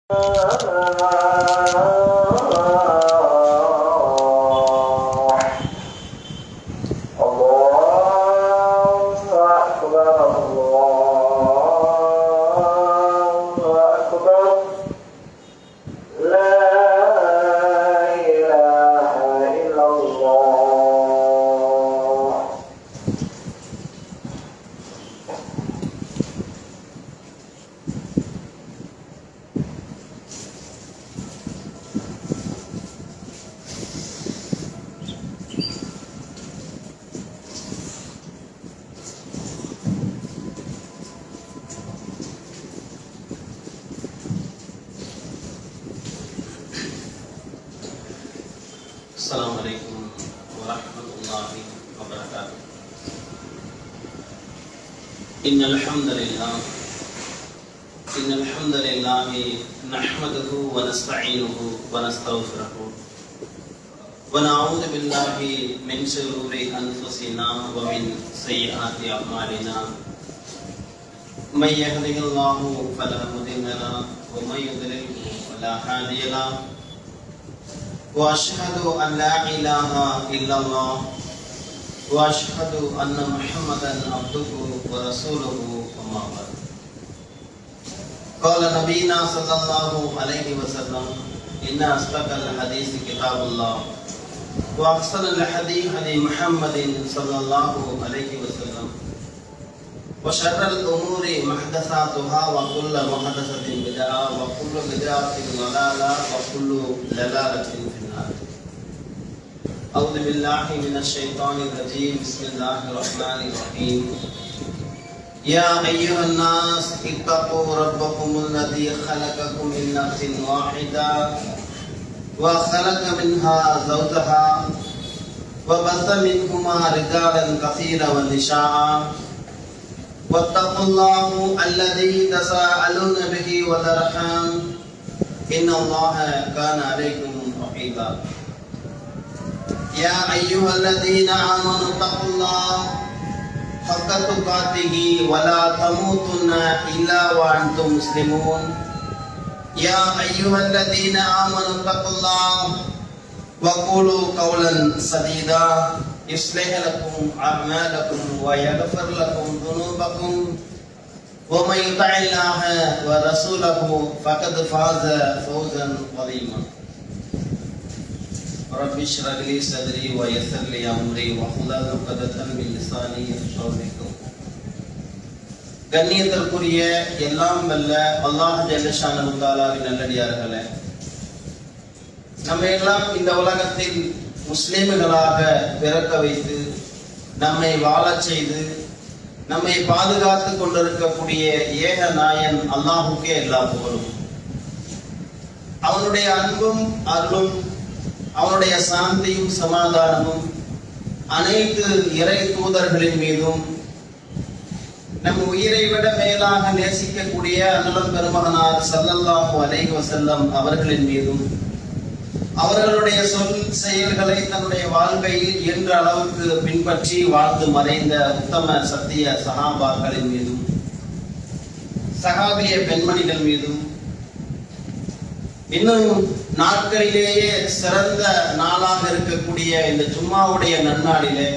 Assalamualaikum warahmatullahi wabarakatuh. Innal hamdalillah nahmaduhu wa nasta'inuhu wa nastaghfiruhu wa na'udzu billahi min shururi anfusina wa min sayyiati a'malina. May yahdihillahu fala mudilla lahu wa may yudlilhu fala hadiya lahu. وأشهد أن لا إله إلا الله وأشهد أن محمدا عبده ورسوله أما بعد. قال نبينا صلى الله عليه وسلم إن أصدق الحديث كتاب الله وأحسن الحديث هدي محمد صلى الله عليه وسلم وشر الأمور محدثاتها وكل محدثة بدعة وكل بدعة ضلالة وكل ضلالة في النار. أعوذ بالله من الشيطان الرجيم. بسم الله الرحمن الرحيم. يا أيها الناس اتقوا ربكم الذي خلقكم من نفس واحدة وخلق منها زوجها وبث منهما رجالا كثيرا ونساء واتقوا الله الذي تساءلون به والأرحام إن الله كان عليكم رقيبا. يا أيها الذين آمنوا اتقوا الله حق تقاته ولا تموتن إلا وأنتم مسلمون. يا أيها الذين آمنوا اتقوا الله وقولوا قولا سديدا يصلح لكم أعمالكم ويغفر لكم ذنوبكم ومن يطع الله ورسوله فقد فاز فوزا عظيما. رب اشرح لي صدري ويسر لي أمري واحلل عقدة من لساني يفقهوا قولي. கண்ணியத்திற்குரிய எல்லாம் வல்ல அல்லாஹ் ஜல்ல ஷானஹு தஆலாவின் நல்லடியார்களே, நம்ம எல்லாம் இந்த உலகத்தில் முஸ்லிம்களாக பிறக்க வைத்து நம்மை வாழச் செய்து நம்மை பாதுகாத்து கொண்டிருக்கக்கூடிய ஏக நாயன் அல்லாஹுக்கே எல்லா புகழும். அவனுடைய அன்பும் அருளும் அவனுடைய சாந்தியும் சமாதானமும் அனைத்து இறை தூதர்களின் மீதும் நம் உயிரை விட மேலாக நேசிக்கக்கூடிய அண்ணலம் பெருமகனார் ஸல்லல்லாஹு அலைஹி வஸல்லம் அவர்களின் மீதும் அவர்களுடைய சொல் செயல்களை தன்னுடைய வாழ்க்கையில் என்ற அளவுக்கு பின்பற்றி வாழ்ந்து மறைந்த உத்தம சத்திய சஹாபாக்களின் மீதும் சஹாபிய பெண்மணிகள் மீதும் இன்னும் நாட்களிலேயே சிறந்த நாளாக இருக்கக்கூடிய இந்த ஜும்மாவுடைய நன்னாளிலே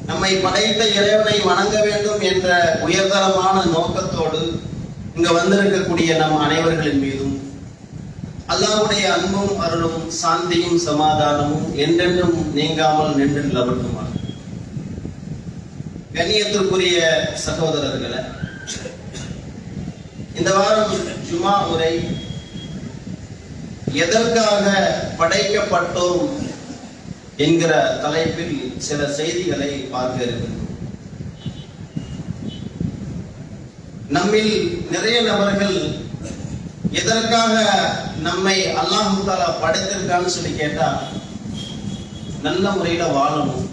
நம்மை படைத்த இறைவனை வணங்க வேண்டும் என்ற உயர்தரமான நோக்கத்தோடு இங்க வந்திருக்கக்கூடிய நம் அனைவர்களின் மீதும் அல்லாஹ்வுடைய அன்பும் அருளும் சாந்தியும் சமாதானமும் என்றென்றும் நீங்காமல் நின்று நிலவட்டுமா. கண்ணியத்திற்குரிய சகோதரர்களே, இந்த வாரம் ஜும்மா உரை எதற்காக படைக்கப்பட்டோம் என்கிற தலைப்பில் சில செய்திகளை பார்க்க இருக்கின்றோம். நம்மில் நிறைய நபர்கள் எதற்காக நம்மை அல்லாஹ் தஆலா படைத்திருக்கான்னு சொல்லி கேட்டா, நல்ல முறையில வாழணும்,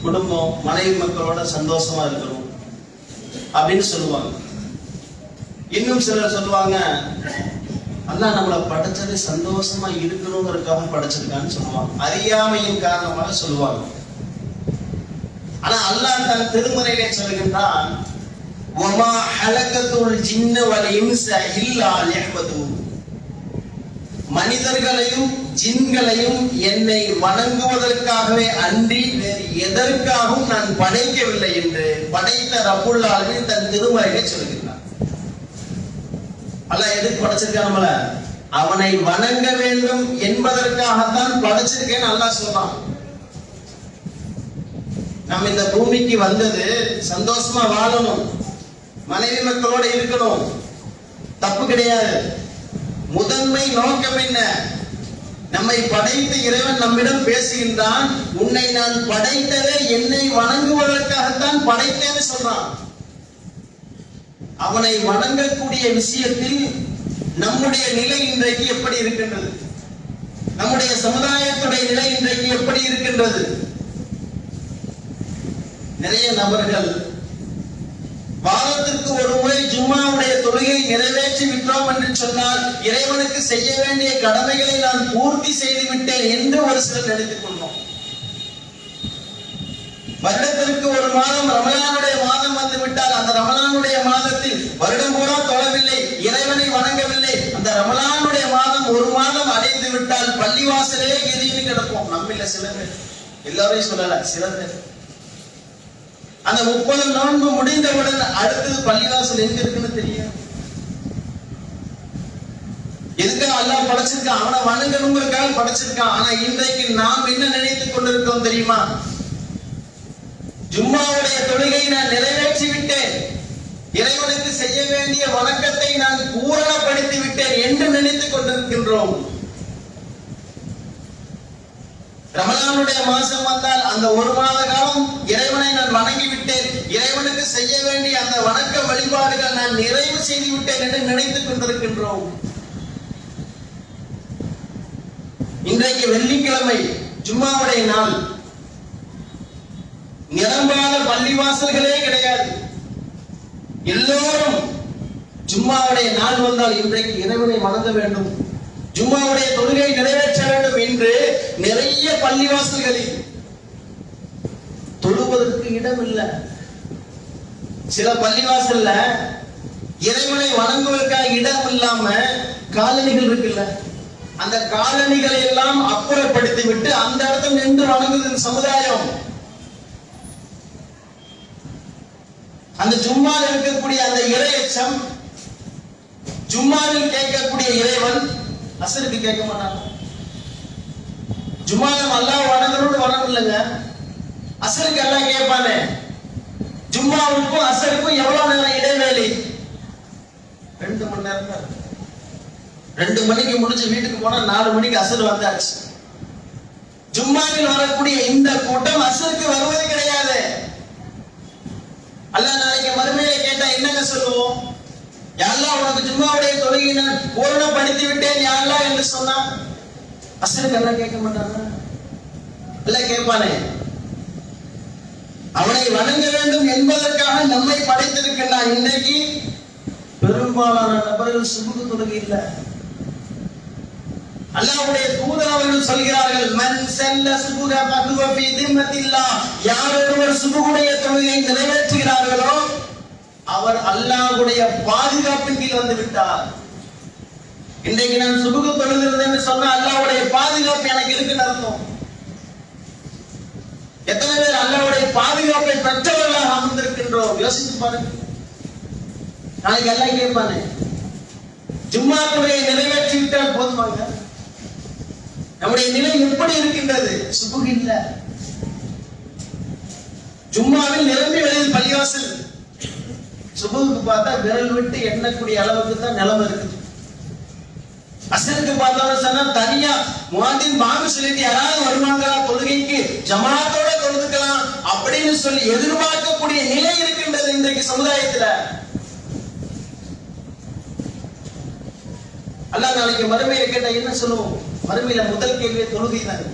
குடும்பம் மனைவி மக்களோட சந்தோஷமா இருக்கணும் அப்படின்னு சொல்லுவாங்க. இன்னும் சிலர் சொல்லுவாங்க, அல்லாஹ் நம்மளை படைச்சது சந்தோஷமா இருக்கணுங்கிறதுக்காக படைச்சிருக்கான்னு சொல்லுவாங்க. அறியாமையின் காரணமாக சொல்லுவாங்க. ஆனா அல்லாஹ் தன் திருமறையிலே சொல்லுகின்றான், வமா ஹலகத்துல் ஜின்ன வல் இன்ஸ இல்லா லியஅ்புதூன். மனிதர்களையும் ஜின்களையும் என்னை வணங்குவதற்காகவே அன்றி வேறு எதற்காகவும் நான் படைக்கவில்லை என்று படைத்த ரப்புல் ஆலமீன் தன் திருமறையிலே சொல்கிறார். அல்லாஹ் எதுக்கு படைச்சிருக்கான் நம்மள? அவனை வணங்க வேண்டும் என்பதற்காகத்தான் படைச்சிருக்கேன்னு அல்லாஹ் சொல்றான். நம்ம இந்த பூமிக்கு வந்தது சந்தோஷமா வாழணும், மனைவி மக்களோட இருக்கணும், தப்பு கிடையாது. முதன்மை நோக்கம் என்ன? நம்மை படைத்த இறைவன் நம்மிடம் பேசுகின்றான், உன்னை நான் படைத்ததே என்னை வணங்குவதற்காகத்தான் படைத்தேன்னு சொல்றான். அவனை வணங்கக்கூடிய விஷயத்தில் நம்முடைய நிலை இன்றைக்கு எப்படி இருக்கின்றது? நம்முடைய சமுதாயத்துடைய நிலை இன்றைக்கு எப்படி இருக்கின்றது? நிறைய நபர்கள் வாரத்திற்கு ஒரு முறை ஜும்மாவுடைய தொழுகை நிறைவேற்றி விட்டோம் என்று சொன்னால் இறைவனுக்கு செய்ய வேண்டிய கடமைகளை நான் பூர்த்தி செய்து விட்டேன் என்று ஒரு சிலர் நினைத்துக் கொண்டோம். வருடத்திற்கு ஒரு மாதம் ரமலானுடைய மாதம் வந்து விட்டால் அந்த ரமலானுடைய மாதத்தில் வருடம் பூரா தொழவில்லை, இறைவனை வணங்கவில்லை, அந்த ரமலானுடைய மாதம் ஒரு மாதம் அடைந்து விட்டால் பள்ளிவாசலே எதிர்த்து கிடப்போம். நம்மில சிலர், எல்லாரையும் சொல்லல, சிலர் அந்த 30 நோன்பு முடிந்தவுடன் அடுத்தது பள்ளிவாசல் எங்க இருக்குன்னு தெரியும். எதுக்காக அல்லாஹ் படைச்சிருக்கான்? அவனை வணங்கணுங்கிறதுக்காக படைச்சிருக்கான். ஆனா இன்றைக்கு நாம் என்ன நினைத்துக் கொண்டிருக்கோம் தெரியுமா? ஜும்மாவுடைய தொழுகை நான் நிறைவேற்றி விட்டேன், இறைவனுக்கு செய்ய வேண்டிய வணக்கத்தை நான் பூரணப்படுத்தி விட்டேன் என்று நினைத்துக் கொண்டிருக்கின்றோம். ரமலானுடைய மாசம் வந்தால் அந்த ஒரு மாத காலம் இறைவனை நான் வணங்கி விட்டேன், இறைவனுக்கு செய்ய வேண்டிய அந்த வணக்க வழிபாடுகள் நான் நிறைவு செய்து விட்டேன் என்று நினைத்துக் கொண்டிருக்கின்றோம். இன்றைக்கு வெள்ளிக்கிழமை ஜும்மாவுடைய நாள், நிரம்பாத பள்ளிவாசல்களே கிடையாது. எல்லோரும் ஜும்மாவுடைய நாள் வந்தால் இன்றைக்கு இறைவனை வணங்க வேண்டும், ஜும்மாவுடைய தொழுகை நிறைவேற்ற வேண்டும் என்று நிறைய பள்ளிவாசல்களில் தொழுவதற்கு இடம் இல்லை. சில பள்ளிவாசல்ல இறைவனை வணங்குவதற்காக இடம் இல்லாம காலணிகள் இருக்குல்ல, அந்த காலணிகளை எல்லாம் அப்புறப்படுத்தி விட்டு அந்த இடத்துல நின்று வணங்குது சமுதாயம். அந்த ஜும்மாவில் இருக்கக்கூடிய அந்த இறையச்சம், ஜும்மாவில் கேட்கக்கூடிய இறைவன் அசருக்கு கேட்க மாட்டாங்க. ஜும்மாவில் அல்லாஹ் வணங்கணும்னு வரணும் இல்லைங்க, அசருக்கு எல்லாம் கேட்பானே. ஜும்மாவுக்கும் அசருக்கும் எவ்வளவு நேரம் இடைவேளை? 2 மணி நேரம் தான். 2 மணிக்கு முடிச்சு வீட்டுக்கு போனா 4 மணிக்கு அசர் வந்தாச்சு. ஜும்மாவில் வரக்கூடிய இந்த கூட்டம் அசருக்கு வருவது கிடையாது. அல்லாஹ் நாளைக்கு மறுமையில கேட்டா என்னங்க சொல்லுவோம்? யா அல்லாஹ் உனக்கு ஜும்மாவுடைய தொழுகையை நான் பூரணப்படுத்தி விட்டேன் யா அல்லாஹ் என்று சொன்னா அசருக்கு எல்லாம் கேட்க மாட்டாங்க. அல்லாஹ் கேட்பானே. அவனை வணங்க வேண்டும் என்பதற்காக நம்மை படைத்திருக்கின்றான். இன்றைக்கு பெரும்பாலான நபர்கள் சுபுகு தொழுகை இல்லை. அல்லாஹ்வுடைய தூதர் அவர்கள் சொல்கிறார்கள், மன் ஸல்ல சுபுக ஃபஹுவ ஃபீ திம்மத்தில்லாஹ், யார் ஒருவர் சுபுகுடைய தொழுகையை நிறைவேற்றுகிறார்களோ அவர் அல்லாஹ்வுடைய பாதுகாப்பின் கீழ் வந்து விட்டார். இன்றைக்கு நான் சுபுகு தொழுகிறேன்னு சொன்னா அல்லாஹ்வுடைய பாதுகாப்பு எனக்கு இருக்குன்னு அர்த்தம். எத்தனை பேர் அல்லாஹ்வுடைய பாதுகாப்பை பெற்றவர்களாக அமர்ந்திருக்கின்றோம்? யோசித்து பாருங்க. நாளைக்கு அல்லாஹ் கேட்பானே, ஜும்மா தொழுகையை நிறைவேற்றி விட்டால் போதுமாங்க? நம்முடைய நிலை எப்படி இருக்கின்றது? சுபுகு இல்ல. ஜும்மாவில் நிரம்பி வெளியில் பள்ளிவாசல், சுபுகுக்கு பார்த்தா விரல் விட்டு எண்ணக்கூடிய அளவுக்கு தான் நிலைமை இருக்குது. அசருக்கு பார்த்தாலும் சொன்னா தனியா முவாத்தின் பாங்கு சொல்லிட்டு யாராவது வருவாங்களா தொழுகைக்கு, ஜமாத்தோட தொழுதுக்கலாம் அப்படின்னு சொல்லி எதிர்பார்க்கக்கூடிய நிலை இருக்கின்றது இன்றைக்கு சமுதாயத்துல. அல்லாஹ் நாளைக்கு மறுமையில கேட்டா என்ன சொல்லுவோம்? மறுமையில முதல் கேள்வி தொழுகை தான்.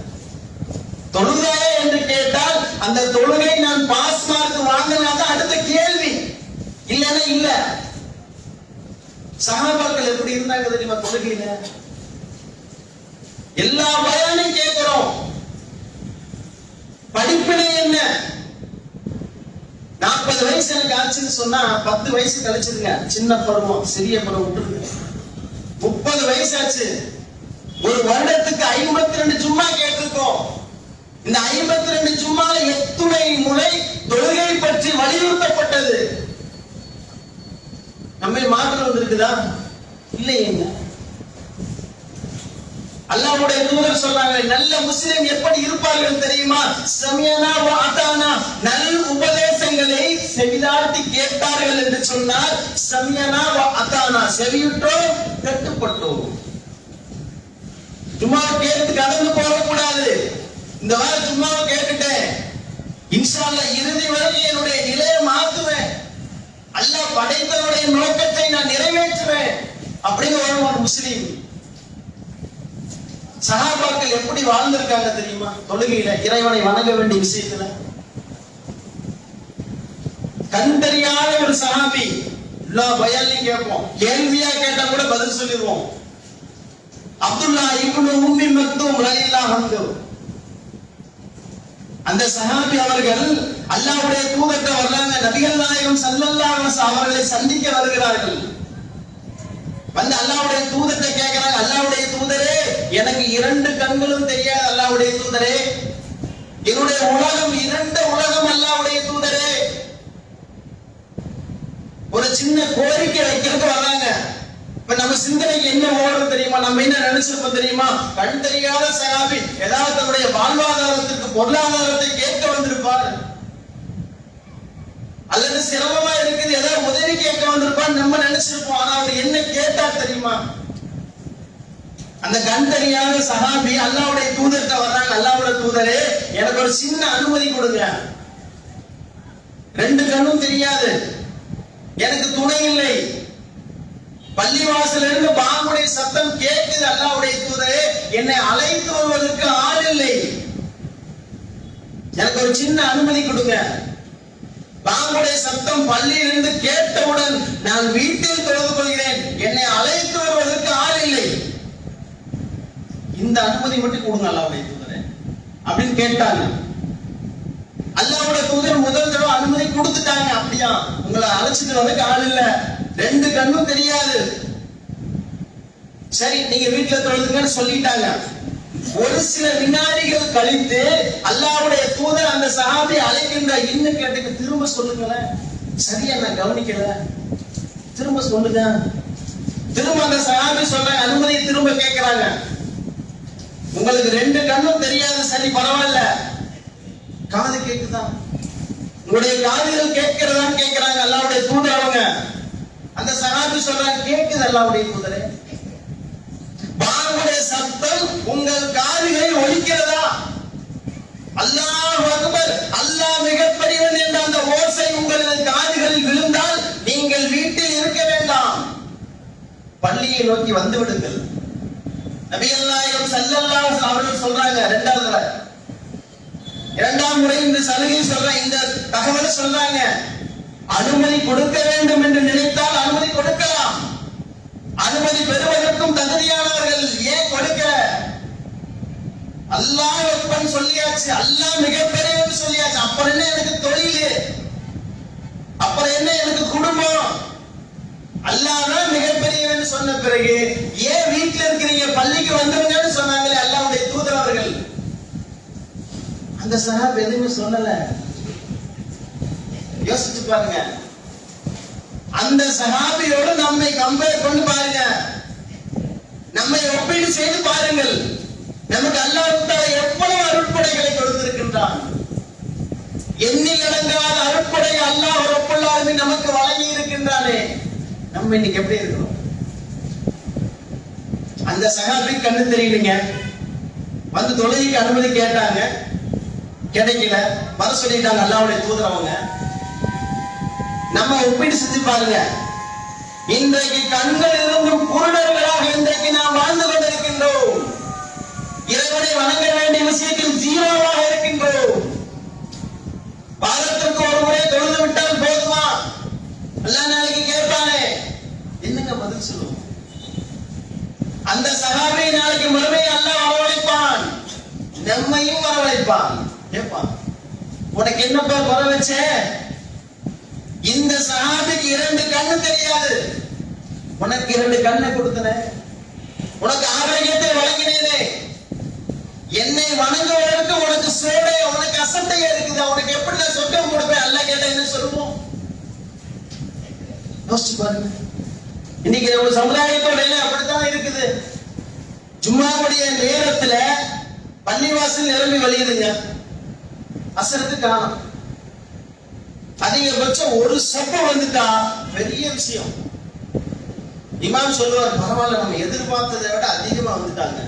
தொழுகையே என்று கேட்டால் அந்த தொழுகை நான் பாஸ் மார்க் வாங்கினாதான் அடுத்த கேள்வி, இல்லன்னா இல்ல. சஹாபாக்கள் எப்படி இருந்தாங்க தெரியுமா தொழுகையில? எல்லா பயானையும் கேட்கிறோம், படிப்பினை என்ன? 40 வயசு எனக்கு ஆச்சுன்னு சொன்னா 10 வயசு கழிச்சிருங்க, சின்ன பருவம், சிறிய பருவம் விட்டுருங்க. 30 வயசு ஆச்சு, ஒரு வருடத்துக்கு 52 ஜும்மா கேட்டிருக்கோம். இந்த 52 ஜும்மால எத்துணை முறை தொழுகை பற்றி வலியுறுத்தப்பட்டது. நம்ம மாற்றம் வந்திருக்குதா? இல்லையேங்க. அல்லாஹ்வுடைய தூதர் சொல்றாங்க, நல்ல முஸ்லிம் எப்படி இருப்பார்கள் தெரியுமா? சமியனா வ அதானா, நல் உபதேசங்களை செவிதாழ்த்தி கேட்டார்கள் என்று சொன்னார். சமியனா வ அதானா, செவியுற்றோம் கட்டுப்பட்டோம். சும்மா கேட்டு கடந்து போகக்கூடாது. இந்த வாரம் சும்மாவை கேட்டுட்டேன், இன்ஷா அல்லாஹ் இறுதி வரை என்னுடைய நிலையை மாத்துவேன், அல்லாஹ் படைத்தவருடைய நோக்கத்தை நான் நிறைவேற்றுவேன் அப்படின்னு ஒரு முஸ்லீம். சஹாபாக்கள் எப்படி வாழ்ந்திருக்காங்க தெரியுமா? தொழுகையில, இறைவனை வணங்க வேண்டிய விஷயத்துல. கண் தெரியாத ஒரு சஹாபி, எல்லா பயான்லையும் கேட்போம், கேள்வியா கேட்டா கூட பதில் சொல்லிடுவோம். அப்துல்லா இப்னு உம்மி மக்தூம் ரலியல்லாஹு அன்ஹு, அந்த சஹாபி அவர்கள் அல்லாஹ்வுடைய தூதர்ட்ட வர்றாங்க. நபிகள் நாயகம் ஸல்லல்லாஹு அலைஹி வஸல்லம் அவர்களை சந்திக்க வருகிறார்கள். வந்து அல்லாஹ்வுடைய தூதர்ட்ட கேக்குறாங்க, அல்லாஹ்வுடைய தூதரே, எனக்கு 2 கண்களும் தெரியாது அல்லாஹ்வுடைய தூதரே, என்னுடைய உலகம் 2 உலகம் அல்லாஹ்வுடைய தூதரே. ஒரு சின்ன கோரிக்கை வைக்கிறதுக்கு வர்றாங்க. இப்ப நம்ம சிந்தனைக்கு என்ன ஓடுறது தெரியுமா? நம்ம என்ன நினைச்சிருப்போம் தெரியுமா? கண் தெரியாத சஹாபி ஏதாவது தன்னுடைய வாழ்வாதாரத்திற்கு, பொருளாதாரத்தை கேட்க வந்திருப்பார், அல்லது சிரமமா இருக்குது ஏதாவது உதவி கேட்க வந்திருப்பான்னு நம்ம நினைச்சிருப்போம். ஆனா அவர் என்ன கேட்டார் தெரியுமா? அந்த கண் தெரியாத சஹாபி அல்லாஹ்வுடைய தூதர்ட்ட வர்றாங்க, அல்லாஹ்வுடைய தூதரே, எனக்கு ஒரு சின்ன அனுமதி கொடுங்க. 2 கண்ணும் தெரியாது, எனக்கு துணை இல்லை, பள்ளிவாசல இருந்து பாங்குடைய சத்தம் கேட்குது, அல்லாஹ்வுடைய தூதரே, என்னை அழைத்து வருவதற்கு ஆள் இல்லை, எனக்கு ஒரு சின்ன அனுமதி கொடுங்க. பாங்குடைய சத்தம் பள்ளியிலிருந்து கேட்டவுடன் நான் வீட்டில் தொழுது கொள்கிறேன், என்னை அழைத்து வருவதற்கு ஆள் இல்லை, இந்த அனுமதி மட்டும் கொடுங்க அல்லாஹ்வுடைய தூதரே அப்படின்னு கேட்டாங்க. அல்லாஹ்வுடைய தூதர் முதல் தடவை அனுமதி கொடுத்துட்டாங்க. அப்படியா, உங்களை அழைச்சிட்டு வரதுக்கு ஆள் இல்ல, 2 கண்ணும் தெரியாது, சரி நீங்க வீட்டுல தொழுதுங்கன்னு சொல்லிட்டாங்க. ஒரு சில வினாடிகள் கழித்து அல்லாஹ்வுடைய தூதர் அந்த சஹாபி அழைக்கின்ற, இன்னும் கேட்டுக்கு திரும்ப சொல்லுங்களேன், சரியா நான் கவனிக்கல, திரும்ப சொல்லுங்க. திரும்ப அந்த சஹாபி சொல்ற அனுமதி திரும்ப கேட்கிறாங்க. உங்களுக்கு 2 கண்ணும் தெரியாது, சரி பரவாயில்ல, காது கேக்குதா, உங்களுடைய காதுகள் கேட்கிறதான்னு கேட்கிறாங்க அல்லாஹ்வுடைய தூதர். அவங்க அந்த சஹாபி சொல்றாங்க, கேக்குது அல்லாஹ்வுடைய தூதரே, பாங்குடைய சத்தம் உங்கள் காதுகளில் ஒலிக்கிறதா? அல்லாஹ் அக்பர், அல்லாஹ் மிகப்பெரியவன் என்ற அந்த ஓசை உங்களது காதுகளில் விழுந்தால் நீங்கள் வீட்டில் இருக்க வேண்டாம், பள்ளியை நோக்கி வந்து விடுங்கள். நபிகள் நாயகம் ஸல்லல்லாஹு அலைஹி வஸல்லம் அவர்கள் சொல்றாங்க, 2ஆம் முறை இந்த சலுகை சொல்ற, இந்த தகவலை சொல்றாங்க. அனுமதி கொடுக்க வேண்டும் என்று நினைத்தால் அனுமதி கொடுக்கலாம், அனுமதி பெறுவதற்கும் தகுதியானவர்கள், ஏன் கொடுக்கல? அல்லாஹ் அக்பர் சொல்லியாச்சு, அல்லாஹ் மிகப்பெரியவன் சொல்லியாச்சு, அப்புறம் என்ன எனக்கு தொழில், அப்புறம் என்ன எனக்கு குடும்பம்? அல்லாஹ் தான் மிகப்பெரியவன் சொன்ன பிறகு ஏன் வீட்டில் இருக்கிறீங்க, பள்ளிக்கு வந்துருங்கன்னு சொன்னாங்களே அல்லாஹ்வுடைய தூதர் அவர்கள். அந்த சஹாபி எதுவுமே சொல்லல. யோசிச்சு பாருங்க, அந்த சஹாபியோடு நம்மை கம்பேர் பண்ணி பாருங்க, நம்மை ஒப்பீடு செய்து பாருங்கள். நமக்கு அல்லாஹ் தஆலா எவ்வளவு அருட்கொடைகளை கொடுத்திருக்கின்றான். எண்ணில் அடங்காத அருட்கொடை அல்லாஹ் ரப்பல் ஆலமீன் நமக்கு வழங்கி இருக்கின்றானே, நம்ம இன்னைக்கு எப்படி இருக்கிறோம்? அந்த சஹாபி கண்ணு தெரியலங்க, வந்து தொழுகைக்கு அனுமதி கேட்டாங்க, கிடைக்கல, வர சொல்லிட்டாங்க அல்லாஹ்வுடைய தூதர். அவங்க நம்ம ஒப்பீடு செஞ்சு பாருங்க, இன்றைக்கு கண்கள் இருந்தும் குருடர்களாக இன்றைக்கு நாம் வாழ்ந்து கொண்டிருக்கின்றோம். இறைவனை வணங்க வேண்டிய விஷயத்தில் ஜீரோவாக இருக்கின்றோம். வாரத்திற்கு ஒரு முறை தொழுது விட்டால் போதுமா? அல்லாஹ் நாளைக்கு கேட்பானே, என்னங்க பதில் சொல்லுவோம்? அந்த சஹாபி நாளைக்கு மறுமையை அல்லாஹ் வரவழைப்பான், நம்மையும் வரவழைப்பான். கேட்பான், உனக்கு என்னப்பா குறை வச்ச, இந்த சஹாபிக்கு 2 கண்ணு தெரியாது, உனக்கு 2 கண்ணை கொடுத்தனே, உனக்கு ஆரோக்கியத்தை வழங்கினேனே, என்னை வணங்குவதற்கு உனக்கு சோடை, உனக்கு அசட்டையா இருக்குதா, உனக்கு எப்படி நான் சொர்க்கம் கொடுப்பேன்? அல்லாஹ் கேட்டா என்ன சொல்லுவோம்? யோசிச்சு பாருங்க. இன்னைக்கு ஒரு சமுதாயத்தோட அப்படித்தான் இருக்குது. ஜும்மாவுடைய நேரத்துல பள்ளிவாசல் நிரம்பி வழியுதுங்க, அசருக்கு காணும். அதிகபட்சம் ஒரு சப்ப வந்துட்டா பெரிய விஷயம். இமாம் சொல்லுவார், பரவாயில்ல, நம்ம எதிர்பார்த்ததை விட அதிகமா வந்துட்டாங்க.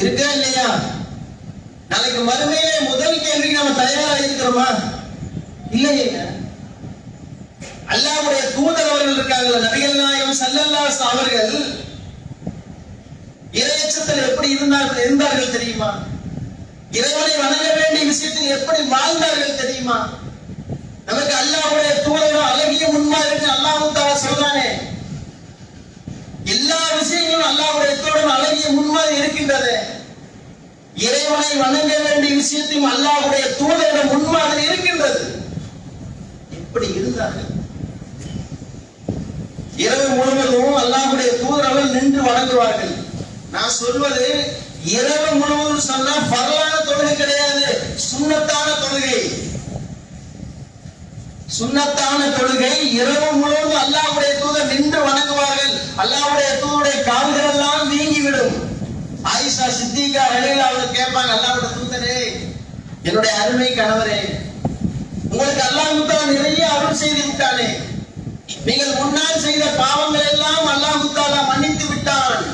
இருக்கா இல்லையா? நாளைக்கு மறுமையிலே முதல் கேள்விக்கு நம்ம தயாரா இருக்கிறோமா? இல்லையே. அல்லாஹ்வுடைய தூதர் அவர்கள் இருக்காங்க, நபிகள் நாயகம் ஸல்லல்லாஹு அலைஹி அவர்கள் இறையச்சத்தில் எப்படி இருந்தார்கள் தெரியுமா? இறைவனை வணங்க வேண்டிய விஷயத்தில் எப்படி வாழ்ந்தார்கள் தெரியுமா? நமக்கு அல்லாஹ்வுடைய தூதர் அழகிய முன்மாதிரி அல்லாஹ் தஆலா சொல்றானே, எல்லா விஷயங்களும் அல்லாஹ்வுடைய தூதர் அழகிய முன்மாதிரி இருக்கின்றது. இறைவனை வணங்க வேண்டிய விஷயத்தையும் அல்லாஹ்வுடைய தூதரிடம் முன்மாதிரி இருக்கின்றது. எப்படி இருந்தார்கள்? இரவு முழுவதும் அல்லாஹ்வுடைய தூதர்கள் நின்று வணங்குவார்கள். நான் சொல்வது இரவு முழுவதும் சொன்னா பரவான தொழுகை கிடையாது, சுன்னத்தான தொழுகை. சுன்னத்தான தொழுகை இரவு முழுவதும் அல்லாஹ்வுடைய தூதர் நின்று வணங்குவார்கள். அல்லாஹ்வுடைய தூதருடைய கால்கள் எல்லாம் வீங்கிவிடும். ஆயிஷா சித்திகா ரலியல்லாஹு அன்ஹா கேட்பாங்க, அல்லாஹ்வுடைய தூதரே, என்னுடைய அருமை கணவரே, உங்களுக்கு அல்லாஹ் தஆலா நிறைய அருள் செய்து விட்டானே, நீங்கள் முன்னால் செய்த பாவங்கள் எல்லாம் அல்லாஹ் தஆலா மன்னித்து விட்டான்,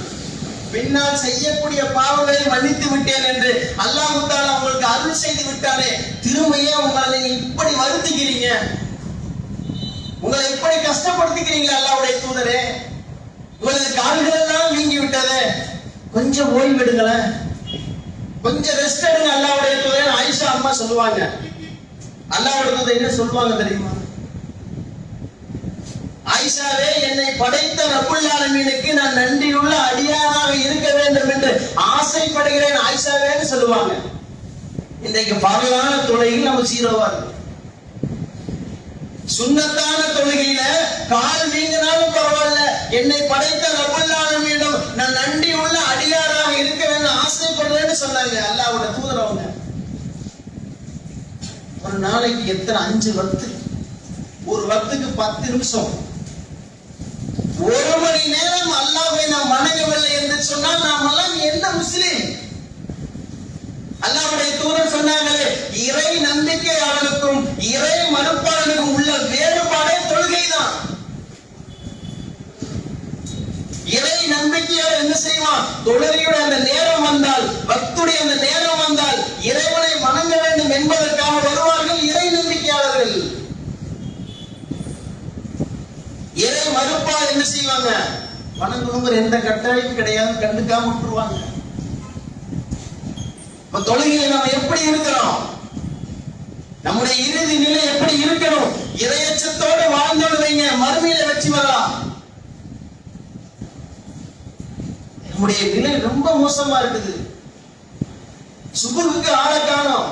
பின்னால் செய்யக்கூடிய பாவங்களை மன்னித்து விட்டேன் என்று அல்லாஹ் தஆலா உங்களுக்கு அருள் செய்து விட்டானே, திரும்பியே உங்களை இப்படி வருத்துகிறீங்க, உங்களை இப்படி கஷ்டப்படுத்திக்கிறீங்க அல்லாஹ்வுடைய தூதரே, உங்களது கால்கள் எல்லாம் வீங்கி விட்டது, கொஞ்சம் ஓய்வு எடுங்களேன், கொஞ்சம் ரெஸ்ட் எடுங்க அல்லாஹ்வுடைய தூதரே. ஆயிஷா அம்மா சொல்லுவாங்க. அல்லாஹ்வுடைய தூதர் என்ன சொல்லுவாங்க தெரியுமா? ஆயிஷாவே, என்னை படைத்த ரப்புல் ஆலமீனுக்கு நான் நன்றியுள்ள அடியாராக இருக்க வேண்டும் என்று ஆசைப்படுகிறேன் ஆயிஷாவேன்னு சொல்லுவாங்க. இன்றைக்கு பரவான தொழுகையில் நம்ம சீரோவா இருக்கு. சுன்னத்தான தொழுகையில கால் வீங்கினாலும் பரவாயில்ல, என்னை படைத்த ரப்புல் ஆலமீனிடம் நான் நன்றியுள்ள அடியாராக இருக்க வேண்டும் ஆசைப்படுறேன்னு சொன்னாங்க அல்லாஹ்வுடைய தூதர். அவங்க ஒரு நாளைக்கு எத்தனை 5 வக்து, ஒரு வக்துக்கு 10 நிமிஷம், 1 மணி நேரம் அல்லாஹ்வை நாம் வணங்கவில்லை என்று சொன்னால் நாம் எல்லாம் என்ன முஸ்லிம்? அல்லாஹ்வுடைய தூதர் சொன்னாங்களே, இறை நம்பிக்கையாளனுக்கும் இறை மறுப்பாளனுக்கும் உள்ள வேறுபாடே தொழுகைதான். இறை நம்பிக்கையாளர் என்ன செய்வான்? தொழுகையுடைய அந்த நேரம் வந்தால், வக்துடைய அந்த நேரம் வந்தால் இறைவனை வணங்க வேண்டும் என்பதற்காக வருவார்கள் இறை நம்பிக்கையாளர்கள். இறை மறுப்பால் என்ன செய்வாங்க? வணங்கணுங்கிற எந்த கட்டாயம் கிடையாது, கண்டுக்காம விட்டுருவாங்க. தொழுகையை நம்ம எப்படி இருக்கிறோம்? நம்முடைய இறுதி நிலை எப்படி இருக்கணும்? இறையச்சத்தோடு வாழ்ந்தோடு வைங்க, மறுமையில வெற்றி வரலாம். நம்முடைய நிலை ரொம்ப மோசமா இருக்குது. சுபுக்கு ஆளை காணோம்.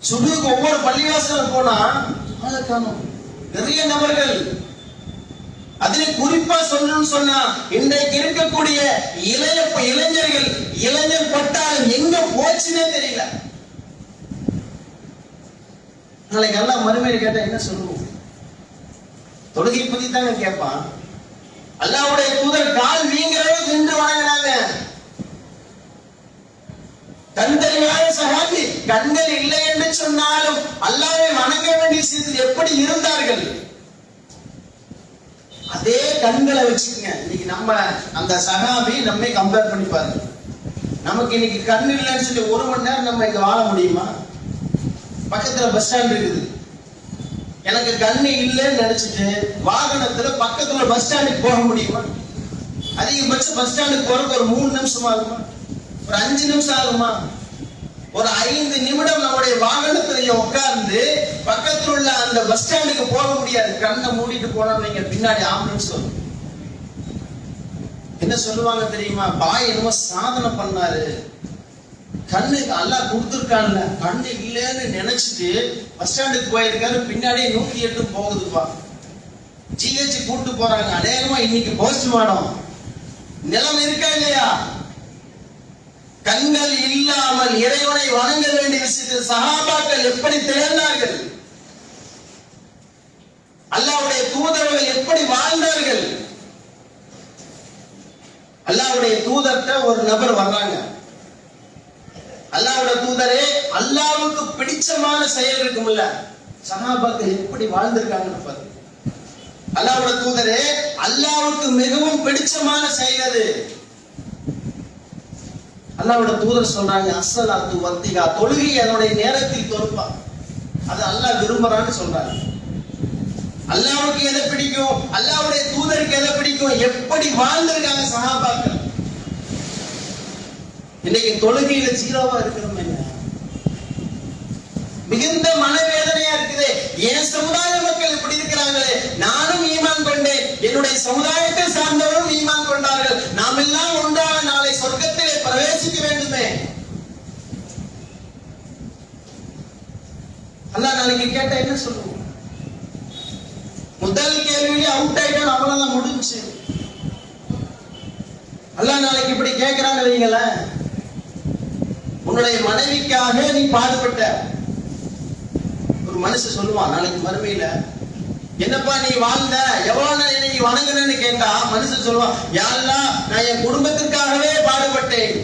சுபுக்கு ஒவ்வொரு பள்ளிவாசலும் போனா ஆளை காணோம். நிறைய நபர்கள். அதிலே குறிப்பா சொல்லணும்னு சொன்னா, இன்றைக்கு இருக்கக்கூடிய இளைஞர்கள், இளைஞர் பட்டாளம் எங்க போச்சுன்னே தெரியல. நாளைக்கு எல்லாம் மறுமையில கேட்டா என்ன சொல்லுவோம்? தொழுகை பத்தி தாங்க கேட்பான். அல்லாஹ்வுடைய தூதர் கால் வீங்கிறவே நின்று வணங்கினாங்க. கண் தெரியாத சஹாபி, கண்கள் இல்லை என்று சொன்னாலும் அல்லாஹ்வை வணங்க வேண்டிய விஷயத்தில் எப்படி இருந்தார்கள்? அதே கண்களை வச்சுக்கங்க. இன்னைக்கு நம்ம அந்த சஹாபி நம்மை கம்பேர் பண்ணி பாருங்க. நமக்கு இன்னைக்கு கண் இல்லைன்னு சொல்லி 1 மணி நேரம் நம்ம இங்க வாழ முடியுமா? பக்கத்துல பஸ் ஸ்டாண்ட் இருக்குது, எனக்கு கண்ணு இல்லைன்னு நினைச்சிட்டு வாகனத்துல பக்கத்துல பஸ் ஸ்டாண்டுக்கு போக முடியுமா? அதிகபட்சம் பஸ் ஸ்டாண்டுக்கு போறதுக்கு ஒரு 3 நிமிஷம் ஆகுமா? ஒரு 5 நிமிஷம் ஆகுமா? ஒரு 5 நிமிடம் நம்முடைய வாகனத்துல உட்கார்ந்து பக்கத்தில் உள்ள அந்த பஸ் ஸ்டாண்டுக்கு போக முடியாது. கண்ணை மூடிட்டு போனா நீங்க பின்னாடி ஆம்புலன்ஸ் வரும். என்ன சொல்லுவாங்க தெரியுமா? பாய் என்னமோ சாதனை பண்ணாரு, கண்ணு அல்லாஹ் கொடுத்துருக்கான்ல, கண்ணு இல்லைன்னு நினைச்சிட்டு பஸ் ஸ்டாண்டுக்கு போயிருக்காரு, பின்னாடியே 108 போகுதுப்பா. ஜிஹெச் கூட்டு போறாங்க, அநேகமா இன்னைக்கு போஸ்ட்மார்டம். நிலம் இருக்கா இல்லையா? கண்கள் இல்லாமல் இறைவனை வணங்க வேண்டிய விஷயத்தில் சஹாபாக்கள் எப்படி திகழ்ந்தார்கள், அல்லாஹ்வுடைய தூதர்கள் எப்படி வாழ்ந்தார்கள். அல்லாஹ்வுடைய தூதர்கிட்ட ஒரு நபர் வர்றாங்க. அல்லாஹ்வுடைய தூதரே, அல்லாஹ்வுக்கு பிடிச்சமான செயல் இருக்கும்ல, சஹாபாக்கள் எப்படி வாழ்ந்திருக்காங்கன்னு பாரு. அல்லாஹ்வுடைய தூதரே, அல்லாஹ்வுக்கு மிகவும் பிடிச்சமான செயல் அது. அல்லாஹ்வுடைய தூதர் சொல்றாங்க, அஸ்ஸலாத்து வத்திகா, தொழுகை அதனுடைய நேரத்தில் தொழுப்பா, அது அல்லாஹ் விரும்புறான்னு சொல்றாங்க. அல்லாஹ்வுக்கு எதை பிடிக்கும், அல்லாஹ்வுடைய தூதருக்கு எதை பிடிக்கும், எப்படி வாழ்ந்திருக்காங்க சஹாபாக்கள். இன்னைக்கு தொழுகையில ஜீரோவா இருக்கிறோம். என்ன மிகுந்த மனவேதனையா இருக்குது. என் சமுதாய மக்கள் இப்படி இருக்கிறாங்களே, நானும் ஈமான் கொண்டேன், என்னுடைய சமுதாயத்தை சார்ந்தவரும் ஈமான் கொண்டார்கள், நாம் எல்லாம் ஒன்றாக நாளை சொர்க்கத்திலே பிரவேசிக்க வேண்டுமே. அல்லாஹ் நாளைக்கு கேட்டா என்ன சொல்லுவோம்? முதல் கேள்வியிலே அவுட் ஆயிட்டா அவ்வளவுதான், முடிஞ்சு. அல்லாஹ் நாளைக்கு இப்படி கேட்கிறாங்க வைங்களேன், உன்னுடைய மனைவிக்காக நீ பாடுபட்ட. ஒரு மனுஷன் சொல்லுவான் நாளைக்கு மறுமையில, என்னப்பா நீ வாழ்ந்த, எவ்வளவு நீ வணங்குனன்னு கேட்டா மனுஷன் சொல்லுவான், யா அல்லாஹ், நான் என் குடும்பத்திற்காகவே பாடுபட்டேன்,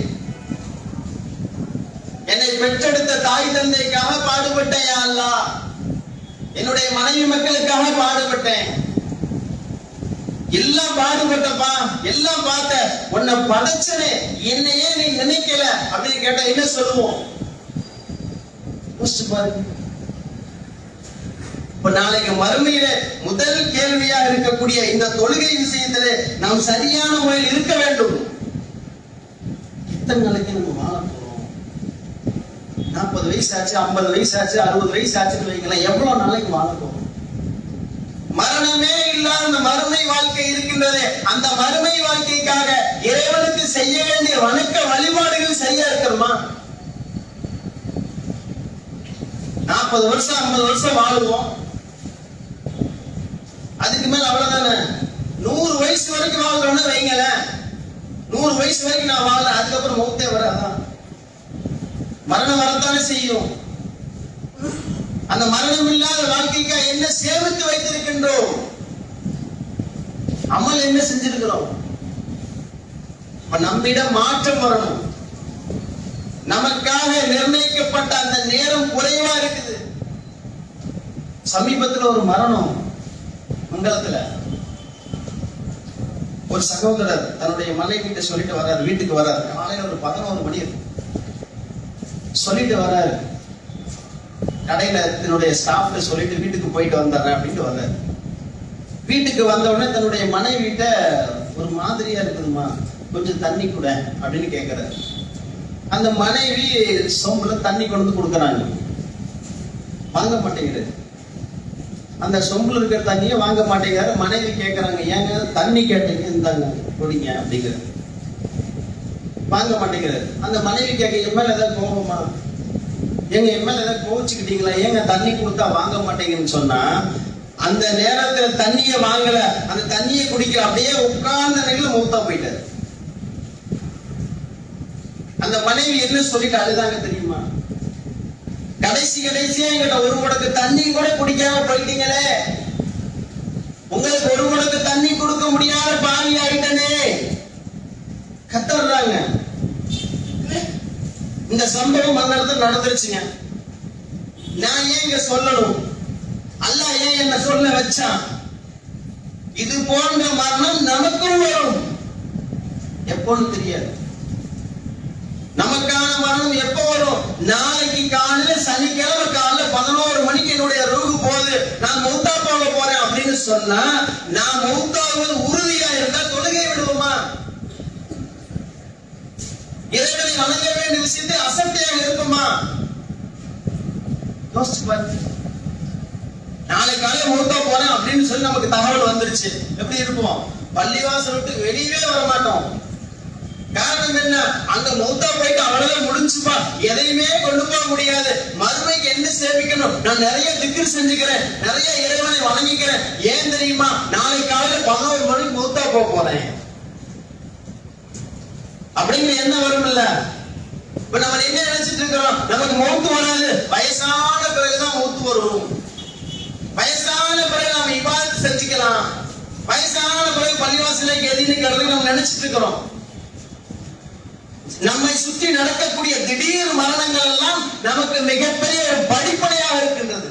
என்னை பெற்றெடுத்த தாய் தந்தைக்காக பாடுபட்டேன், யா அல்லாஹ், என்னுடைய மனைவி மக்களுக்காக பாடுபட்டேன், எல்லாம் பாடுபட்டப்பா, எல்லாம் பார்த்த, உன்னை படைச்சனே, என்னையே நீ நினைக்கல அப்படின்னு கேட்டா என்ன சொல்லுவோம்? இப்ப நாளைக்கு மறுமையில முதல் கேள்வியா இருக்கக்கூடிய இந்த தொழுகை விஷயத்திலே நாம் சரியான முறையில் இருக்க வேண்டும். எத்தனை நாளைக்கு நம்ம வாழ போறோம்? 40 வயசு ஆச்சு, 50 வயசு ஆச்சு, 60 வயசு ஆச்சுன்னு வைக்கலாம், எவ்வளவு நாளைக்கு வாழ போறோம்? மரணமே இல்லாத மறுமை வாழ்க்கை இருக்கின்றது. அந்த மறுமை வாழ்க்கைக்காக இறைவனுக்கு செய்ய வேண்டிய வணக்க வழிபாடுகள் சரியா இருக்கிறோமா? 40 வருஷம் 50 வருஷம் வாழுவோம், அதுக்கு மேல அவ்வளவுதானே. 100 வயசு வரைக்கும் வாழ்றோம்னு வைங்களேன், 100 வயசு வரைக்கும் நான் வாழ, அதுக்கப்புறம் மௌத்தே வராதான், மரணம் வரத்தானே செய்யும். அந்த மரணம் இல்லாத வாழ்க்கைக்கு என்ன சேமித்து வைத்திருக்கின்றோம்? அமல் என்ன செஞ்சிருக்கிறோம்? நம்மிடம் மாற்றம் வரணும். நமக்காக நிர்ணயிக்கப்பட்ட அந்த நேரம் குறைவா இருக்குது. சமீபத்தில் ஒரு மரணம், மங்களத்துல ஒரு சகோதரர் தன்னுடைய மனைவி கிட்ட சொல்லிட்டு வர்றாரு, வீட்டுக்கு வர்றாரு, காலையில ஒரு 11 மணி சொல்லிட்டு வர்றாரு, கடையில தன்னுடைய ஸ்டாஃப்ல சொல்லிட்டு வீட்டுக்கு போயிட்டு வந்துடுறேன் அப்படின்ட்டு வர்றாரு. வீட்டுக்கு வந்த உடனே தன்னுடைய மனைவிட்ட ஒரு மாதிரியா இருக்குதுமா, கொஞ்சம் தண்ணி கூட அப்படின்னு கேட்கிறாரு. அந்த மனைவி சொம்புல தண்ணி கொண்டு வந்து கொடுக்கறாங்க, வாங்க மாட்டேங்கிறது. அந்த சொம்புல இருக்கிற தண்ணியை வாங்க மாட்டேங்கிறாரு. மனைவி கேட்கறாங்க, ஏங்க தண்ணி கேட்டீங்க, இந்தாங்க குடிங்க அப்படிங்கிறது. வாங்க மாட்டேங்கிறாரு. அந்த மனைவி கேட்க, என் மேல ஏதாவது கோபமா, எங்க என் மேல ஏதாவது கோவிச்சுக்கிட்டீங்களா, ஏங்க தண்ணி கொடுத்தா வாங்க மாட்டேங்கன்னு சொன்னா, அந்த நேரத்துல தண்ணியை வாங்கல, அந்த தண்ணியை குடிக்கிற அப்படியே உட்கார்ந்த நிலையில மூத்தா போயிட்டாரு. அந்த மனைவி என்ன சொல்லிட்டு அழுதாங்க தெரியுமா? கடைசியா எங்கிட்ட ஒரு முடக்கு தண்ணி கூட குடிக்காம போயிட்டீங்களே, உங்களுக்கு ஒரு முடக்கு தண்ணி கொடுக்க முடியாத பாவி ஆயிட்டனே கத்துறாங்க. இந்த சம்பவம் அந்த இடத்துல நடந்துருச்சுங்க. நான் ஏன் இங்க சொல்லணும்? அல்லாஹ் ஏன் என்ன சொல்ல வச்சான்? இது போன்ற மரணம் நமக்கும் வரும், எப்போன்னு தெரியாது. நமக்கான மரணம் எப்ப வரும்? நாளைக்கு காலையில சனிக்கிழமை காலையில 11 மணிக்கு என்னுடைய ரூஹு போகுது, நான் மௌத்தா போக போறேன் அப்படின்னு சொன்னா, நான் மௌத்தாவது உறுதியா இருந்தா தொழுகை விடுவோமா? இறைவனை வணங்க வேண்டிய விஷயத்தை அசட்டையாக இருக்குமா? யோசிச்சு பாருங்க. நாளை காலையில மௌத்தா போறேன் அப்படின்னு சொல்லி நமக்கு தகவல் வந்துருச்சு, எப்படி இருப்போம்? பள்ளிவாசல் விட்டு வெளியவே வர மாட்டோம். காரணம் என்ன? அங்க மௌத்தா போயிட்டு அவ்வளவுதான் முடிஞ்சுப்பா, எதையுமே கொண்டு போக முடியாது. மறுமைக்கு என்ன சேமிக்கணும்? நான் நிறைய திக்ர் செஞ்சுக்கிறேன், நிறைய இறைவனை வணங்கிக்கிறேன். ஏன் தெரியுமா? நாளை காலையில 11 மணிக்கு மௌத்தா போக போறேன் அப்படிங்கிற என்ன வரும் இல்ல? இப்ப நம்ம என்ன நினைச்சிட்டு இருக்கிறோம்? நமக்கு மௌத்து வராது, வயசான பிறகுதான் மௌத்து வரும், வயசான பிறகு நாம இபாதத் செஞ்சுக்கலாம், வயசான பிறகு பள்ளிவாசலுக்கு எதிர்த்து கிடந்து நம்ம நினைச்சிட்டு இருக்கிறோம். நம்மை சுற்றி நடக்கக்கூடிய திடீர் மரணங்கள் எல்லாம் நமக்கு மிகப்பெரிய படிப்பனையாக இருக்கின்றது.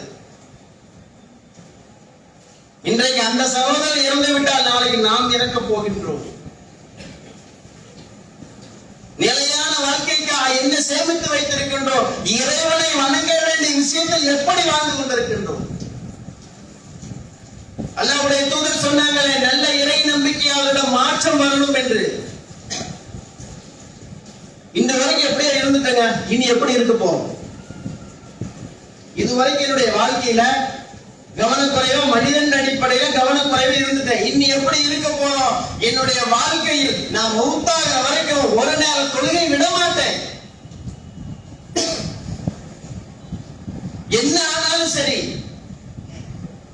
இன்றைக்கு அந்த சகோதரர் இறந்து விட்டால் நாளைக்கு நாம் இறக்க போகின்றோம். நிலையான வாழ்க்கைக்காக என்ன சேமித்து வைத்திருக்கின்றோம்? இறைவனை வணங்க வேண்டிய விஷயத்தில் எப்படி வாழ்ந்து கொண்டிருக்கின்றோம்? அல்லாஹ்வுடைய தூதர் சொன்னாங்களே, நல்ல இறை நம்பிக்கையாளரிடம் மாற்றம் வரணும் என்று. இந்த வரைக்கும் எப்படியா இருந்துட்டங்க, இனி எப்படி இருக்க போறோம்? இதுவரைக்கும் என்னுடைய வாழ்க்கையில கவனக்குறைவோ மனிதன் அடிப்படையில கவனக்குறைவு இருந்துட்டேன். இன்னி எப்படி இருக்க போறோம்? என்னுடைய வாழ்க்கையில் நான் மௌத்தாகிற வரைக்கும் ஒரு நேர தொழுகை விட மாட்டேன். என்ன ஆனாலும் சரி,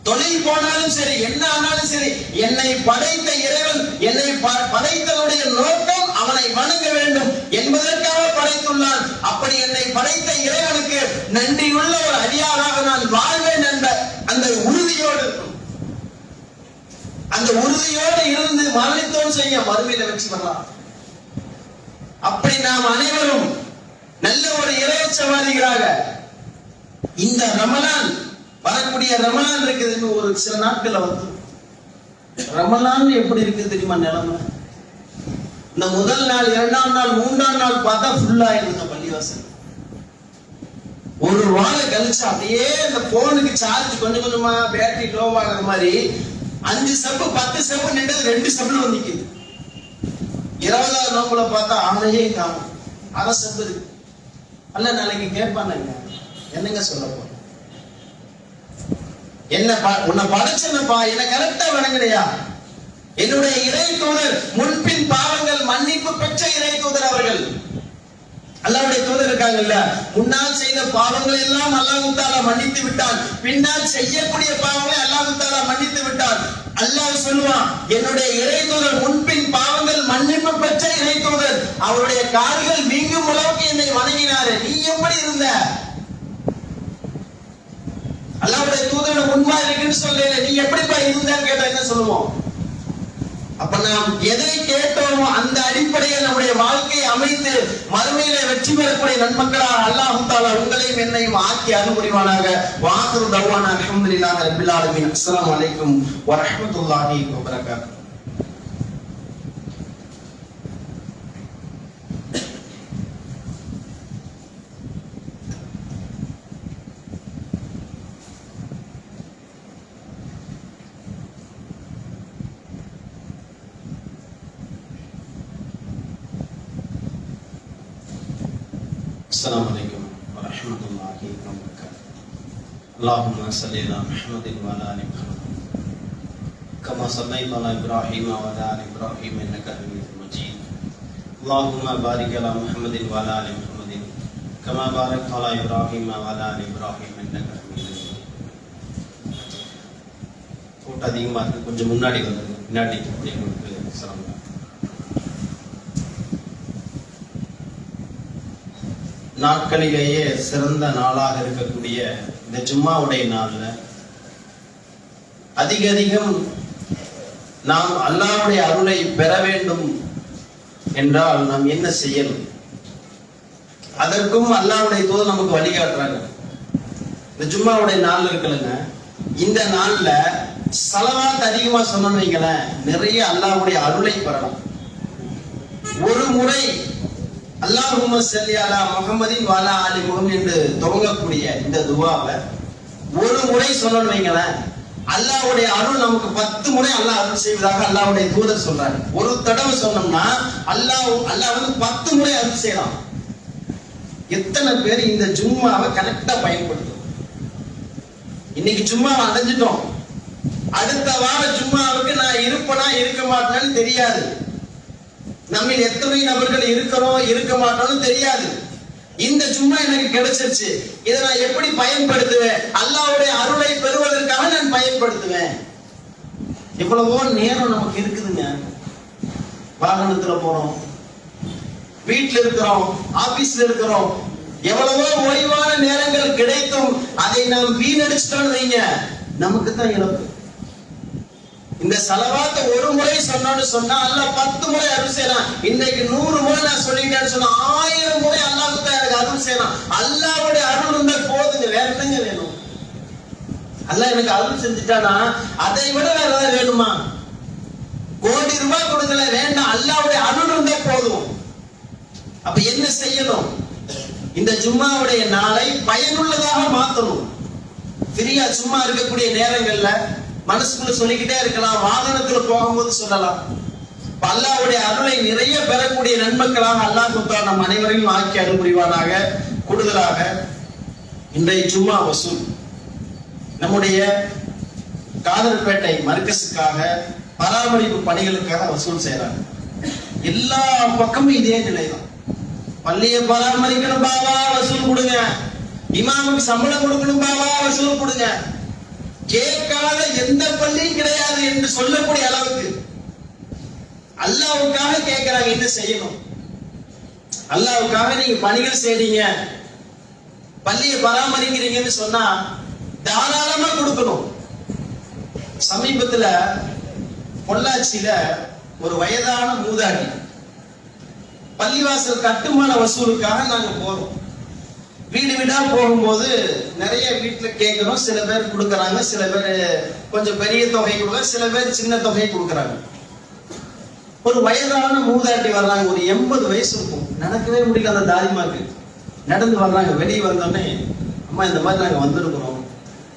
தொழில் போனாலும் சரி, என்ன ஆனாலும் சரி, என்னை படைத்த இறைவன், என்னை படைத்தனுடைய நோக்கம் அவனை வணங்க வேண்டும் என்பதற்காக படைத்துள்ளான். அப்படி என்னை படைத்த இறைவனுக்கு நன்றியுள்ள ஒரு அடியாராக நான் வாழ்வேன் என்ற அந்த உறுதியோடு, அந்த உறுதியோடு இருந்து மரணித்தோடு செய்ய மறுமையில வெற்றி பெறலாம். அப்படி நாம் அனைவரும் நல்ல ஒரு இறைச்சவாதிகளாக இந்த ரமலான், வரக்கூடிய ரமலான் இருக்குது, ஒரு சில நாட்கள்ல வந்து ரமலான் எப்படி இருக்குது தெரியுமா நிலைமை? இந்த முதல் நாள், இரண்டாம் நாள், மூன்றாம் நாள் பார்த்தா ஃபுல்லா இருந்த பள்ளிவாசல். ஒரு வாரம் கழிச்சு அப்படியே இந்த போனுக்கு சார்ஜ் கொஞ்சம் கொஞ்சமா பேட்டரி லோவாகிற மாதிரி 5 சப்பு 10 சப்பு நின்று 2 சப்புல வந்து நிக்குது. 20வது நோம்புல பார்த்தா ஆனையே காணும், அரை சப்பு இருக்கு. அல்ல நாளைக்கு கேட்பானுங்க, என்னங்க சொல்ல போற? என்ன உன்னை படைச்சனப்பா, என்ன கரெக்டா வணங்குறியா? என்னுடைய இறை தூதர், முன்பின் பாவங்கள் மன்னிப்பு பெற்ற இறை தூதர் அவர்கள். அல்லாஹ்வுடைய தூதர் இருக்காங்கல்ல, முன்னால் செய்த பாவங்கள் எல்லாம் அல்லாஹ் தஆலா மன்னித்து விட்டான், பின்னால் செய்யக்கூடிய பாவங்களை அல்லாஹ் தஆலா மன்னித்து விட்டான். அல்லாஹ் சொல்லுவான், என்னுடைய இறை தூதர் முன்பின் பாவங்கள் மன்னிப்பு பெற்ற இறை தூதர், அவருடைய கால்கள் வீங்கும் அளவுக்கு என்னை வணங்கினாரு, நீ எப்படி இருந்த? அல்லாஹ்வுடைய தூதரோட முன்மா இருக்குன்னு சொல்றேன், நீ எப்படிப்பா இருந்தான்னு கேட்டா என்ன சொல்லுவோம்? அப்ப நாம் எதை கேட்டோமோ அந்த அடிப்படையில் நம்முடைய வாழ்க்கையை அமைத்து மறுமையிலே வெற்றி பெறக்கூடிய நன்மக்களாக அல்லாஹ் தஆலா உங்களையும் என்னையும் ஆக்கி அருள்புரிவானாக. வாஹிரு தஅவானா அல்ஹம்துலில்லாஹி ரப்பில் ஆலமீன். அஸ்ஸலாமு அலைக்கும் வரஹ்மத்துல்லாஹி வபரகாத்துஹு. السلام عليكم ورحمة الله وبركاته. اللهم صل على محمد وعلى آل محمد كما صليت على إبراهيم وعلى آل إبراهيم إنك حميد مجيد. اللهم بارك على محمد وعلى آل محمد كما باركت على إبراهيم وعلى آل إبراهيم إنك حميد مجيد. போட்டு அதிகமாக இருக்கு, கொஞ்சம் முன்னாடி வந்துருங்க, பின்னாடி உங்களுக்கு சலாம். நாட்களிலேயே சிறந்த நாளாக இருக்கக்கூடிய இந்த ஜும்மாவுடைய நாள்ல அதிகம் நாம் அல்லாஹ்வுடைய அருளை பெற வேண்டும் என்றால் நாம் என்ன செய்யணும்? அதற்கும் அல்லாஹ்வுடைய தூதர் நமக்கு வழிகாட்டுறாங்க. இந்த ஜும்மாவுடைய நாள் இருக்குல்லங்க, இந்த நாள்ல ஸலவாத் அதிகமா சொன்னோம்னு வைங்களேன், நிறைய அல்லாஹ்வுடைய அருளை பெறலாம். ஒரு முறை அல்லாஹும்ம ஸல்லி அலா முஹம்மதின் வ அலா ஆலி முஹம்மது என்று துவங்கக்கூடிய இந்த துஆவை ஒரு முறை சொன்னோம்னு வைங்களேன், அல்லாஹ்வுடைய அருள் நமக்கு 10 முறை அல்லாஹ் அருள் செய்வதாக அல்லாஹ்வுடைய தூதர் சொல்றாரு. ஒரு தடவை சொன்னோம்னா அல்லாஹ் வந்து 10 முறை அருள் செய்யலாம். எத்தனை பேர் இந்த ஜும்மாவை கரெக்டா பயன்படுத்தும்? இன்னைக்கு ஜும்மாவை அடைஞ்சிட்டோம், அடுத்த வார ஜும்மாவுக்கு நான் இருப்பனா இருக்க மாட்டேன்னு தெரியாது. நம்ம எத்தனை நபர்கள் இருக்கிறோம் இருக்க மாட்டோம்னு தெரியாது. இந்த ஜும்மா எனக்கு கிடைச்சிருச்சு, இதை நான் எப்படி பயன்படுத்துவேன்? அல்லாஹ்வுடைய அருளை பெறுவதற்காக நான் பயன்படுத்துவேன். எவ்வளவோ நேரம் நமக்கு இருக்குதுங்க. வாகனத்துல போறோம், வீட்டுல இருக்கிறோம், ஆபீஸ்ல இருக்கிறோம், எவ்வளவோ ஓய்வான நேரங்கள் கிடைத்தும் அதை நாம் வீணடிச்சிட்டோம்னு வைங்க, நமக்கு தான் இழப்பு. இந்த ஸலவாத்தை ஒரு முறை சொன்னோம்னு சொன்னா அல்லாஹ் 10 முறை அருள் செய்யலாம். இன்னைக்கு 100 முறை நான் சொல்லிட்டேன்னு சொன்னா 1000 முறை அல்லாஹ் தான் எனக்கு அருள் செய்யலாம். அல்லாஹ்வுடைய அருள் இருந்தா போதுங்க, வேற என்னங்க வேணும்? அல்லாஹ் எனக்கு அருள் செஞ்சுட்டானா அதை விட வேற ஏதாவது வேணுமா? கோடி ரூபாய் கொடுக்கல, வேண்டாம், அல்லாஹ்வுடைய அருள் இருந்தா போதும். அப்ப என்ன செய்யணும்? இந்த ஜும்மாவுடைய நாளை பயனுள்ளதாக மாத்தணும். ஃப்ரீயா சும்மா இருக்கக்கூடிய நேரங்கள்ல மனசுக்குள்ள சொல்லிக்கிட்டே இருக்கலாம், வாகனத்துல போகும்போது சொல்லலாம். அல்லாஹ்வுடைய அருளை நிறைய பெறக்கூடிய நன்மக்களாக அல்லாஹ் தஆலா நம் அனைவரையும் ஆக்கி அருள் புரிவானாக. கூடுதலாக இன்றைய ஜும்மா வசூல் நம்முடைய காதர்பேட்டை மர்கஸுக்காக பராமரிப்பு பணிகளுக்காக வசூல் செய்யறாங்க. எல்லா பக்கமும் இதே நிலைதான். பள்ளியை பராமரிக்கணும் பாவா, வசூல் கொடுங்க. இமாமுக்கு சம்பளம் கொடுக்கணும் பாவா, வசூல் கொடுங்க. கேட்காத எந்த பள்ளியும் கிடையாது என்று சொல்லக்கூடிய அளவுக்கு அல்லாஹ்வுக்காக கேட்கிறாங்க. என்ன செய்யணும்? அல்லாஹ்வுக்காக நீங்க பணிகள் செய்றீங்க, பள்ளியை பராமரிக்கிறீங்கன்னு சொன்னா தாராளமா கொடுக்கணும். சமீபத்துல பொள்ளாச்சியில ஒரு வயதான மூதாட்டி பள்ளிவாசல் கட்டுமான வசூலுக்காக நாங்க போறோம். வீடு வீடா போகும்போது நிறைய வீட்டுல கேட்கணும். சில பேர் கொடுக்கறாங்க, சில பேர் கொஞ்சம் பெரிய தொகை கொடுக்குறாங்க, சில பேர் சின்ன தொகை கொடுக்கறாங்க. ஒரு வயதான மூதாட்டி வர்றாங்க, ஒரு 80 வயசு இருக்கும். நடக்கவே முடியல அந்த தாரிமாக்கு. நடந்து வர்றாங்க. வெளியே வந்தோடனே, அம்மா இந்த மாதிரி நாங்க வந்திருக்கிறோம்,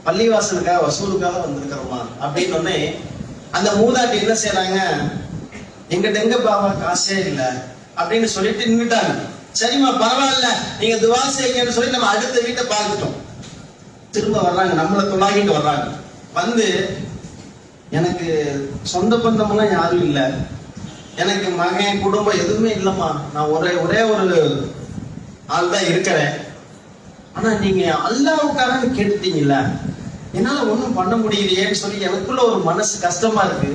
பள்ளிவாசலுக்காக வசூலுக்காக வந்திருக்கிறோமா அப்படின்னு அந்த மூதாட்டி என்ன செய்யறாங்க, எங்கிட்ட எங்க பாவா காசே இல்லை அப்படின்னு சொல்லிட்டு நின்னுட்டாங்க. சரிம்மா பரவாயில்ல, நீங்க துவா செய்யுங்கன்னு சொல்லி நம்ம அடுத்த வீட்டை பார்த்துட்டோம். திரும்ப வர்றாங்க, நம்மளை தொலாகிட்டு வர்றாங்க. வந்து எனக்கு சொந்த பந்தமெல்லாம் யாரும் இல்லை, எனக்கு மகன் குடும்பம் எதுவுமே இல்லைம்மா, நான் ஒரே ஒரு ஆள் தான் இருக்கிறேன். ஆனா நீங்க அல்லாஹ்வுக்காக கேட்டுட்டீங்கல்ல, என்னால ஒண்ணும் பண்ண முடியலையேன்னு சொல்லி எனக்குள்ள ஒரு மனசு கஷ்டமா இருக்கு.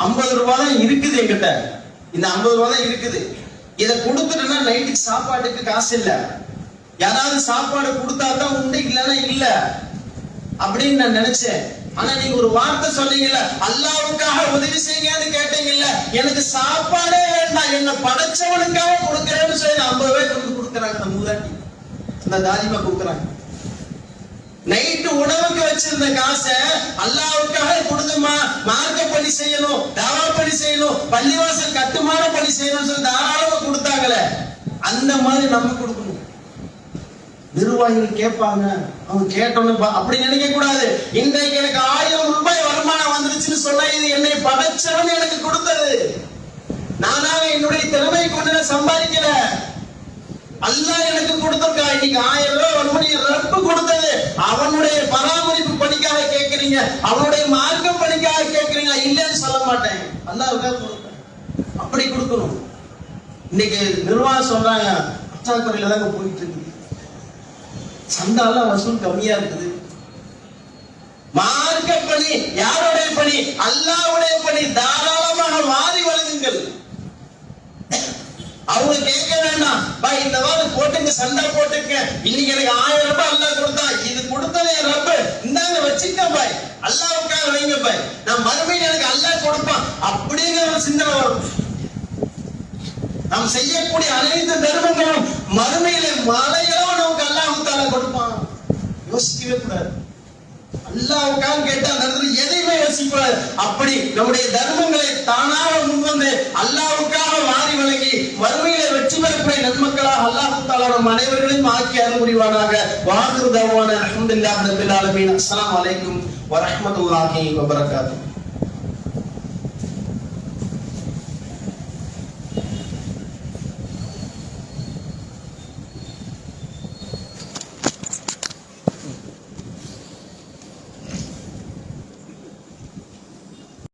50 ரூபாய் தான் இருக்குது என்கிட்ட, இந்த 50 ரூபாய் தான் இருக்குது. இதை கொடுத்துட்டேன்னா நைட்டுக்கு சாப்பாட்டுக்கு காசு இல்ல, யாராவது சாப்பாடு கொடுத்தா தான் உண்டு, இல்லைன்னா இல்ல அப்படின்னு நான் நினைச்சேன். ஆனா நீங்க ஒரு வார்த்தை சொன்னீங்கல்ல, அல்லாஹ்வுக்காக உதவி செய்யுங்கன்னு கேட்டீங்கல்ல, எனக்கு சாப்பாடே வேண்டாம், என்ன படைச்சவனுக்காக கொடுக்கிறேன்னு சொல்லி 50 ரூபாய் கொடுக்குறாங்க. அந்த மூதாட்டி, அந்த தாதிமா கொடுக்குறாங்க. நைட்டு உணவுக்கு வச்சிருந்த காசை அல்லாஹ்வுக்காக கொடுங்கம்மா, மார்க்க பணி செய்யணும், தாவா பணி செய்யணும், பள்ளிவாசல் கட்டுமான பணி செய்யணும் சொல்லி தாராளமா கொடுத்தாங்களே, அந்த மாதிரி நம்ம கொடுக்கணும். நிர்வாகிகள் கேட்பாங்க, அவங்க கேட்டோன்னு அப்படி நினைக்க கூடாது. இன்றைக்கு எனக்கு 1000 ரூபாய் வருமானம் வந்துருச்சுன்னு சொன்னா இது என்னை படைச்சவன் எனக்கு கொடுத்தது, நானாக என்னுடைய திறமை கொண்டு சம்பாதிக்கல, அல்லாஹ் எனக்கு கொடுத்திருக்கா. இன்னைக்கு 1000 ரூபாய் வருமானம் ரப்பு கொடுத்தது. அவனுடைய பராமரிப்பு பணிக்காக கேட்கிறீங்க, அவனுடைய மார்க்க பணிக்காக கேட்கிறீங்க, இல்லைன்னு சொல்ல மாட்டேன், அல்லாஹ்வுக்காக கொடுப்பேன். அப்படி கொடுக்கணும். இன்னைக்கு நிர்வாகம் சொல்றாங்க பற்றாக்குறையில தாங்க போயிட்டு இருக்குது, சந்தாலாம் வசூல் கம்மியா இருக்குது. மார்க்க பணி யாருடைய பணி? அல்லாஹ்வுடைய பணி. தாராளமாக வாரி வழங்குங்கள். அவங்க கேட்க வேண்டாம், பாய் இந்த வாரம் போட்டுங்க, சண்டை போட்டுங்க, இன்னைக்கு எனக்கு 1000 ரூபாய் அல்லாஹ் கொடுத்தா, இது கொடுத்ததே ரப்பு, இந்தாங்க வச்சுக்க பாய், அல்லாஹ்வுக்காக வைங்க பாய், நான் மறுமையில் எனக்கு அல்லாஹ் கொடுப்பான் அப்படிங்கிற ஒரு சிந்தனை வரும். நாம் செய்யக்கூடிய அனைத்து தர்மங்களும் மறுமையில மலையளவு நமக்கு அல்லாஹ் தஆலா கொடுப்பான். யோசிக்கவே கூடாது. அல்லாஹ்வுக்காக கேட்டா அந்த இடத்துல எதையுமே யோசிக்கூடாது. அப்படி நம்முடைய தர்மங்களை தானாக முன்வந்து அல்லாஹ்வுக்காக வாரி வழங்கி மறுமையில வெற்றி பெறக்கூடிய நன்மக்களாக அல்லாஹ் தஆலா நம் அனைவர்களையும் ஆக்கி அருள் புரிவானாக. வாஹிரு தஅவானா அல்ஹம்துலில்லாஹி ரப்பில் ஆலமீன். அஸ்ஸலாமு அலைக்கும் வரஹ்மத்துல்லாஹி வபரகாத்துஹு.